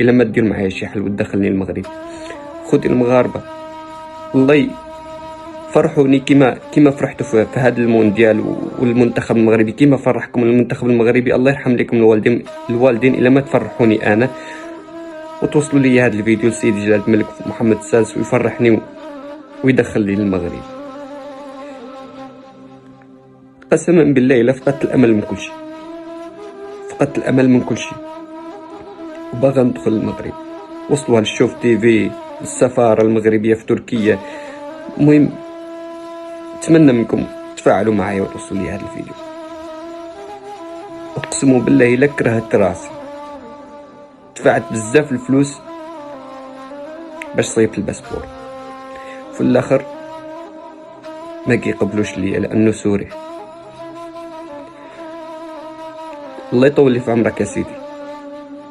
الا ما دير معايا شي حل وتدخلني المغرب. خوتي المغاربه الله فرحوني كيما فرحتوا في هذا المونديال والمنتخب المغربي، كيما فرحكم المنتخب المغربي. الله يرحم لكم الوالدين الا ما تفرحوني انا. وتوصلوا لي هذا الفيديو لسيدي جلالة الملك محمد السادس ويفرحني ويدخل لي المغرب. قسما بالله الا فقدت الامل من كل شيء، فقدت الامل من كل شيء، وباغا ندخل المغرب. وصلوها للشوف تيفي، السفاره المغربيه في تركيا. المهم نتمنى منكم تفاعلوا معايا وتوصلوا لي هذا الفيديو. اقسم بالله الا كرهت راسي، دفعت بزاف الفلوس باش صيبت الباسبور، في الاخر ما كيقبلوش ليا لانه سوري. الله يطول لي في عمرك يا سيدي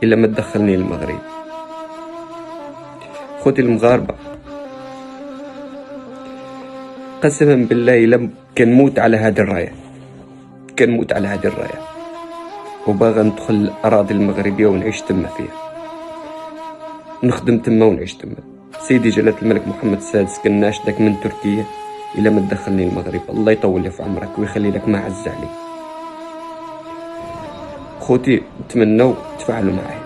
الا ما تدخلني للمغرب. خوتي المغاربه قسما بالله الا كنموت على هذه الرايه، كنموت على هذه الرايه، وباغا ندخل الاراضي المغربيه ونعيش تما فيها، نخدم تما ونعيش تما. سيدي جلالة الملك محمد السادس كناشدك من تركيا الا ما تدخلني المغرب. الله يطول لي في عمرك ويخلي لك ما عز عليك. خوتي نتمنوا تفاعلوا معايا.